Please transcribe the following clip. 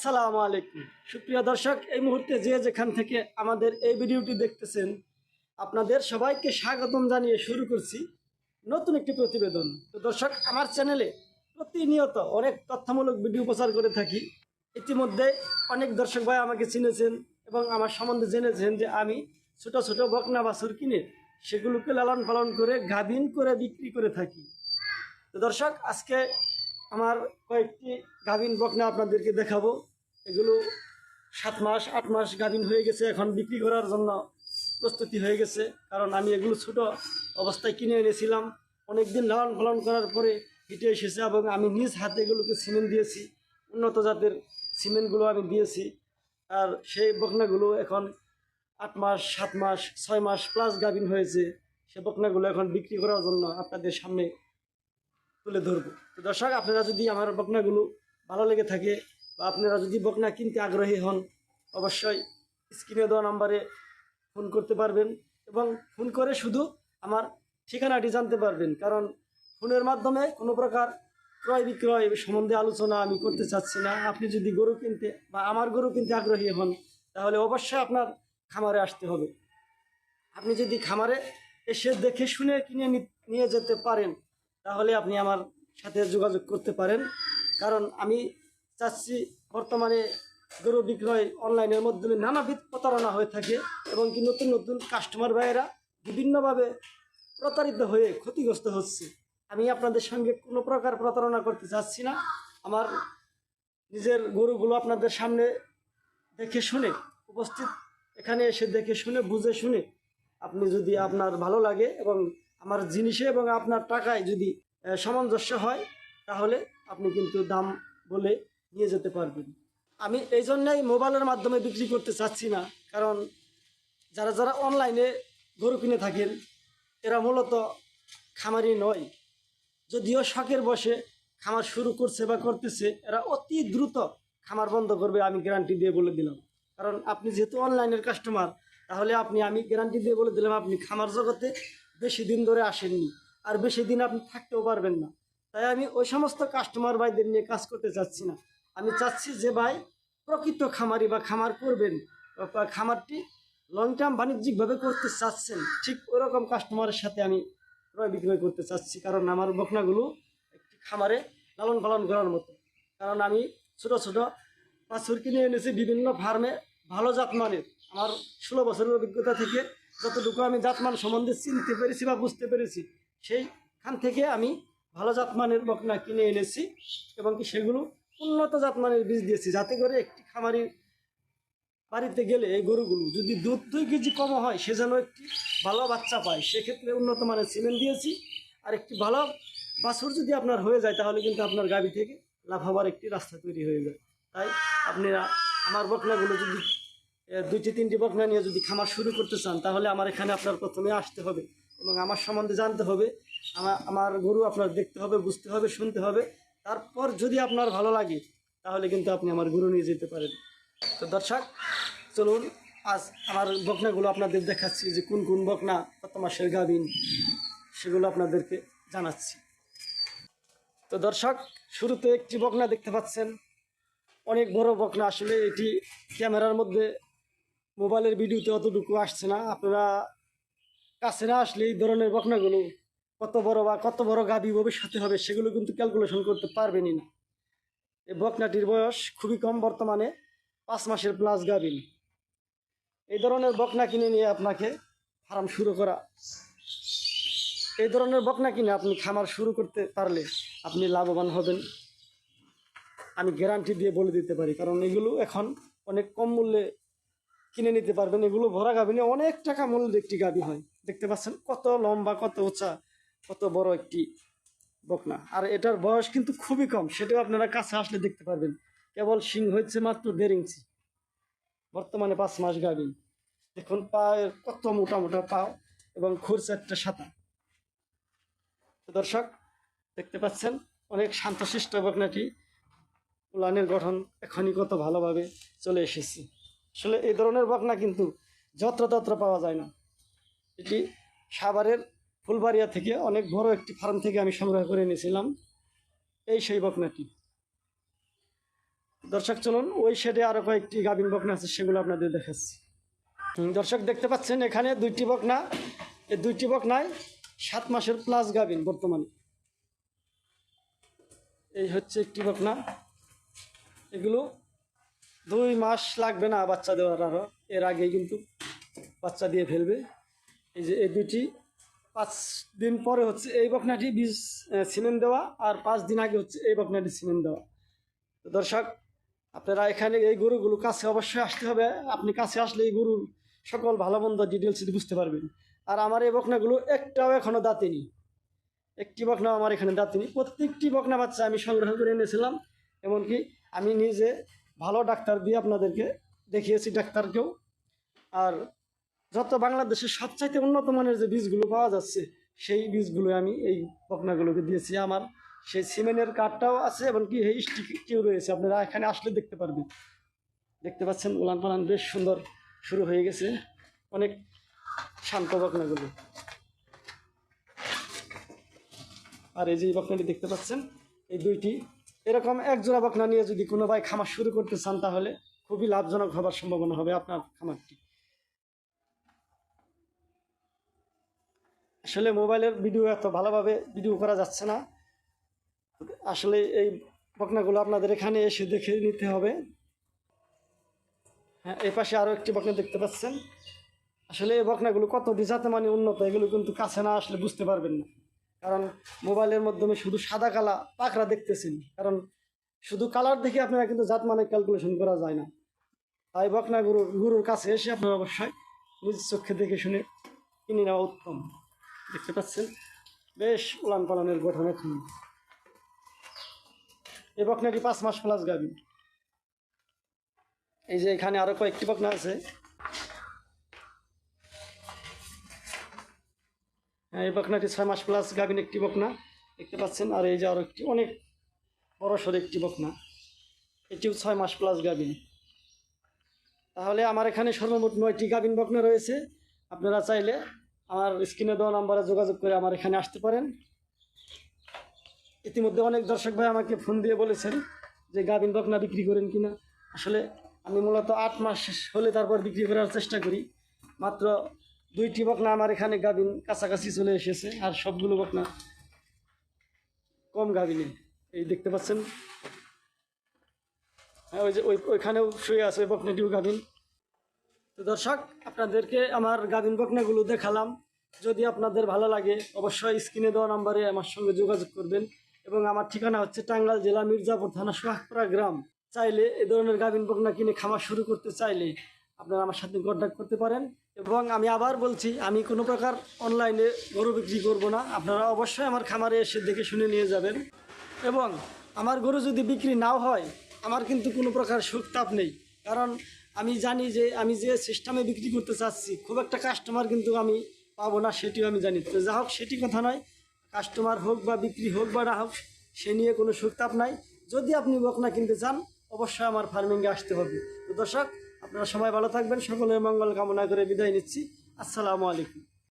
আসসালামু আলাইকুম সুপ্রিয় দর্শক, এই মুহূর্তে যে যেখান থেকে আমাদের এই ভিডিওটি দেখতেছেন আপনাদের সবাইকে স্বাগতম জানিয়ে শুরু করছি নতুন একটি প্রতিবেদন। তো দর্শক, আমার চ্যানেলে প্রতিনিয়ত অনেক তথ্যমূলক ভিডিও প্রচার করে থাকি। ইতিমধ্যে অনেক দর্শক ভাই আমাকে চিনেছেন এবং আমার সম্বন্ধে জেনেছেন যে আমি ছোট ছোট বকনা বাছুর কিনে সেগুলোকে লালন পালন করে গাভিন করে বিক্রি করে থাকি। তো দর্শক, আজকে আমার কয়েকটি গাভিন বকনা আপনাদেরকে দেখাবো। এগুলো 7 মাস 8 মাস গাভিন হয়ে গেছে, এখন বিক্রি করার জন্য প্রস্তুতি হয়ে গেছে। কারণ আমি এগুলো ছোট অবস্থায় কিনে এনেছিলাম, অনেক দিন লালন পালন করার পরে হিটে এসেছে এবং আমি নিজ হাতে এগুলোকে সিমেন্ট দিয়েছি, উন্নত জাতের সিমেন্টগুলো আমি দিয়েছি। আর সেই বকনাগুলো এখন 8 মাস 7 মাস 6 মাস প্লাস গাভিন হয়েছে। সে বকনাগুলো এখন বিক্রি করার জন্য আপনাদের সামনে তুলে ধরবো। তো দর্শক, আপনারা যদি আমার বকনাগুলো ভালো লেগে থাকে বা আপনারা যদি বকনা কিনতে আগ্রহী হন, অবশ্যই স্ক্রিনে দেওয়া নাম্বারে ফোন করতে পারবেন এবং ফোন করে শুধু আমার ঠিকানাটি জানতে পারবেন। কারণ ফোনের মাধ্যমে কোনো প্রকার ক্রয় বিক্রয় সম্বন্ধে আলোচনা আমি করতে চাচ্ছি না। আপনি যদি গরু কিনতে বা আমার গরু কিনতে আগ্রহী হন, তাহলে অবশ্যই আপনার খামারে আসতে হবে। আপনি যদি খামারে এসে দেখে শুনে কিনে নিয়ে যেতে পারেন, তাহলে আপনি আমার সাথে যোগাযোগ করতে পারেন। কারণ আমি চাচ্ছি, বর্তমানে গরু বিক্রয় অনলাইনের মাধ্যমে নানাবিধ প্রতারণা হয়ে থাকে এবং কি নতুন নতুন কাস্টমার ভাইয়েরা বিভিন্নভাবে প্রতারিত হয়ে ক্ষতিগ্রস্ত হচ্ছে। আমি আপনাদের সঙ্গে কোনো প্রকার প্রতারণা করতে চাচ্ছি না। আমার নিজের গরুগুলো আপনাদের সামনে দেখে শুনে উপস্থিত, এখানে এসে দেখে শুনে বুঝে শুনে আপনি যদি আপনার ভালো লাগে এবং আমার জিনিসে এবং আপনার টাকায় যদি সামঞ্জস্য হয়, তাহলে আপনি কিন্তু দাম বলে নিয়ে যেতে পারবেন। আমি এই জন্যই মোবাইলের মাধ্যমে বিক্রি করতে চাচ্ছি না। কারণ যারা যারা অনলাইনে গরু কিনে থাকেন, এরা মূলত খামারি নয়। যদিও শখের বসে খামার শুরু করছে বা করতেছে, এরা অতি দ্রুত খামার বন্ধ করবে, আমি গ্যারান্টি দিয়ে বলে দিলাম। কারণ আপনি যেহেতু অনলাইনের কাস্টমার, তাহলে আমি গ্যারান্টি দিয়ে বলে দিলাম, আপনি খামার জগতে বেশি দিন ধরে আসেননি, আর বেশি দিন আপনি থাকতেও পারবেন না। তাই আমি ওই সমস্ত কাস্টমার ভাইদের নিয়ে কাজ করতে চাচ্ছি না। আমি চাচ্ছি যে ভাই প্রকৃত খামারি বা খামার করবেন বা খামারটি লং টার্ম বাণিজ্যিকভাবে করতে চাচ্ছেন, ঠিক ওরকম কাস্টমারের সাথে আমি ক্রয় বিক্রয় করতে চাচ্ছি। কারণ আমার বকনাগুলো একটি খামারে লালন পালন করার মতো। কারণ আমি ছোট ছোট বাছুর কিনে এনেছি বিভিন্ন ফার্মে, ভালো জাতমানের। আমার 16 বছরের অভিজ্ঞতা থেকে যতটুকু আমি জাতমান সম্বন্ধে চিনতে পেরেছি বা বুঝতে পেরেছি, সেইখান থেকে আমি ভালো জাতমানের বকনা কিনে এনেছি এবং কি সেগুলো উন্নত জাতমানের বীজ দিয়েছি, যাতে করে একটি খামারি বাড়িতে গেলে এই গরুগুলো যদি দুধ 2 কেজি কম হয়, সে যেন একটি ভালো বাচ্চা পায়। সেক্ষেত্রে উন্নত মানের সিমেন্ট দিয়েছি। আর একটি ভালো বাছুর যদি আপনার হয়ে যায়, তাহলে কিন্তু আপনার গাভী থেকে লাভ হওয়ার একটি রাস্তা তৈরি হয়ে যায়। তাই আপনারা আমার বকনাগুলো যদি 2-3টি বকনা নিয়ে যদি খামার শুরু করতে চান, তাহলে আমার এখানে আপনার প্রথমে আসতে হবে এবং আমার সম্বন্ধে জানতে হবে। আমার গরু আপনার দেখতে হবে, বুঝতে হবে, শুনতে হবে। তারপর যদি আপনার ভালো লাগে, তাহলে কিন্তু আপনি আমার গরু নিয়ে যেতে পারেন। তো দর্শক, চলুন আজ আমার বকনাগুলো আপনাদের দেখাচ্ছি, যে কোন কোন বকনা কত মাসের গাভিন, সেগুলো আপনাদেরকে জানাচ্ছি। তো দর্শক, শুরুতে একটি বকনা দেখতে পাচ্ছেন, অনেক বড় বকনা। আসলে এটি ক্যামেরার মধ্যে মোবাইলের ভিডিওতে অতটুকু আসছে না। আপনারা কাছে না আসলে এই ধরনের বকনাগুলো কত বড় বা কত বড় গাভী ভবিষ্যতে হবে, সেগুলো কিন্তু ক্যালকুলেশন করতে পারবেনই না। এই বকনাটির বয়স খুবই কম, বর্তমানে 5 মাসের প্লাস গাভীন। এই ধরনের বকনা কিনে নিয়ে আপনাকে ফার্ম শুরু করা, এই ধরনের বকনা কিনে আপনি খামার শুরু করতে পারলে আপনি লাভবান হবেন, আমি গ্যারান্টি দিয়ে বলে দিতে পারি। কারণ এগুলো এখন অনেক কম মূল্যে কিনে নিতে পারবেন। এগুলো ভরা গাভিনে অনেক টাকা মূল্যের একটি গাভী হয়। দেখতে পাচ্ছেন কত লম্বা, কত উঁচা, কত বড় একটি বকনা। আর এটার বয়স কিন্তু খুবই কম, সেটাও আপনারা কাছে আসলে দেখতে পারবেন। কেবল শিং হচ্ছে মাত্র 1.5 ইঞ্চি, বর্তমানে 5 মাস গাভী। দেখুন পায়ের কত মোটা মোটা পাও এবং খুরচারটা সাদা। তো দর্শক, দেখতে পাচ্ছেন অনেক শান্তশিষ্ট বকনাটি, উলানের গঠন এখনই কত ভালোভাবে চলে এসেছে। আসলে এই ধরনের বকনা কিন্তু যত্রতত্র পাওয়া যায় না। এটি সাভারের ফুলবাড়িয়া থেকে অনেক বড় একটি ফার্ম থেকে আমি সংগ্রহ করে এনেছিলাম এই সেই বকনাটি। দর্শক চলুন ওই শেডে আরও কয়েকটি গাভিন বকনা আছে, সেগুলো আপনাদের দেখাচ্ছি। দর্শক দেখতে পাচ্ছেন এখানে 2টি বকনা, এই 2টি বকনায় 7 মাসের প্লাস গাভিন বর্তমানে। এই হচ্ছে একটি বকনা, এগুলো 2 মাস লাগবে না বাচ্চা দেওয়ার, আরও এর আগেই কিন্তু বাচ্চা দিয়ে ফেলবে। এই যে এই 2টি 5 দিন পরে হচ্ছে এই বকনাটি বীজ সিমেন্ট দেওয়া, আর 5 দিন আগে হচ্ছে এই বকনাটি সিমেন্ট দেওয়া। তো দর্শক আপনারা এখানে এই গরুগুলো কাছে অবশ্যই আসতে হবে, আপনি কাছে আসলে এই গরুর সকল ভালো মন্দ ডিটেলস বুঝতে পারবেন। আর আমার এই বকনাগুলো একটাও এখনও দাঁতেনি, একটি বকনা আমার এখানে দাঁতেনি। প্রত্যেকটি বকনা বাচ্চা আমি সংগ্রহ করে এনেছিলাম, এমনকি আমি নিজে ভালো ডাক্তার দিয়ে আপনাদেরকে দেখিয়েছি, ডাক্তারকেও। আর যত বাংলাদেশের সবচাইতে উন্নত মানের যে বীজগুলো পাওয়া যাচ্ছে সেই বীজগুলো আমি এই বকনাগুলোকে দিয়েছি। আমার সেই সিমেন্টের কার্ডটাও আছে, এমনকি এই স্টিকটিও রয়েছে, আপনারা এখানে আসলে দেখতে পারবেন। দেখতে পাচ্ছেন উলান পালান বেশ সুন্দর শুরু হয়ে গেছে, অনেক শান্ত বকনাগুলো। আর এই যে বকনাটি দেখতে পাচ্ছেন, এই 2টি এরকম এক জোড়া বকনা নিয়ে যদি কোনো ভাই খামার শুরু করতে চান তাহলে খুবই লাভজনক হবার সম্ভাবনা হবে আপনার খামারটি। আসলে মোবাইলের ভিডিও এত ভালোভাবে ভিডিও করা যাচ্ছে না, আসলে এই বকনাগুলো আপনাদের এখানে এসে দেখে নিতে হবে। হ্যাঁ, এই পাশে আরও একটি বকনা দেখতে পাচ্ছেন। আসলে এই বকনাগুলো কত জাতে মানে উন্নত, এগুলো কিন্তু কাছে না আসলে বুঝতে পারবেন না, কারণ মোবাইলের মাধ্যমে শুধু সাদা কালা পাকড়া দেখতেছেন, কারণ শুধু কালার দেখে আপনারা কিন্তু জাত মানে ক্যালকুলেশন করা যায় না। তাই বকনা গরুর কাছে এসে আপনারা অবশ্যই নিজ চোখে দেখে শুনে কিনে নেওয়া উত্তম। দেখতে পাচ্ছেন বেশ উলান পালানের গঠন। এখন এই বকনাটি 5 মাস প্লাস গাভী। এই যে এখানে আরো কয়েকটি বকনা আছে, এই বকনাটি 6 মাস প্লাস গাভীন একটি বকনা দেখতে পাচ্ছেন। আর এই যে আরো একটি অনেক বড় সড়ো একটি বকনা, এটিও 6 মাস প্লাস গাভীন। তাহলে আমার এখানে সর্বমোট 9টি গাভীন বকনা রয়েছে। আপনারা চাইলে আমার স্ক্রিনে দেওয়া নাম্বারে যোগাযোগ করে আমার এখানে আসতে পারেন। ইতিমধ্যে অনেক দর্শক ভাই আমাকে ফোন দিয়ে বলেছেন যে গাভীন বকনা বিক্রি করেন কিনা। আসলে আমি মূলত 8 মাস হলে তারপর বিক্রি করার চেষ্টা করি। মাত্র 2টি বকনা আমার এখানে গাভীন কাছাকাছি চলে এসেছে, আর সবগুলো বকনা কম গাভীনে। এই দেখতে পাচ্ছেন, হ্যাঁ ওই যে ওইখানেও শুয়ে আছে, ওই বকনাটিও গাভীন। তো দর্শক আপনাদেরকে আমার গাভীন বকনাগুলো দেখালাম। যদি আপনাদের ভালো লাগে অবশ্যই স্ক্রিনে দেওয়া নাম্বারে আমার সঙ্গে যোগাযোগ করবেন। এবং আমার ঠিকানা হচ্ছে টাঙ্গাইল জেলা মির্জাপুর থানা সোহাগপাড়া গ্রাম। চাইলে এ ধরনের গাভীন বকনা কিনে খামার শুরু করতে চাইলে আপনারা আমার সাথে কন্ট্যাক্ট করতে পারেন। এবং আমি আবার বলছি, আমি কোনো প্রকার অনলাইনে গরু বিক্রি করব না, আপনারা অবশ্যই আমার খামারে এসে দেখে শুনে নিয়ে যাবেন। এবং আমার গরু যদি বিক্রি নাও হয়, আমার কিন্তু কোনো প্রকার সুখ তাপ নেই, কারণ আমি জানি যে আমি যে সিস্টেমে বিক্রি করতে চাচ্ছি খুব একটা কাস্টমার কিন্তু আমি পাবো না, সেটিও আমি জানি। তো যা হোক সেটি কথা নয়, কাস্টমার হোক বা বিক্রি হোক বা না হোক সে নিয়ে কোনো সুখ তাপ নাই। যদি আপনি বকনা কিনতে চান অবশ্যই আমার ফার্মিংয়ে আসতে হবে। তো দর্শক আপনারা সবাই ভালো থাকবেন, সকলের মঙ্গল কামনা করে বিদায় নিচ্ছি। আসসালামু আলাইকুম।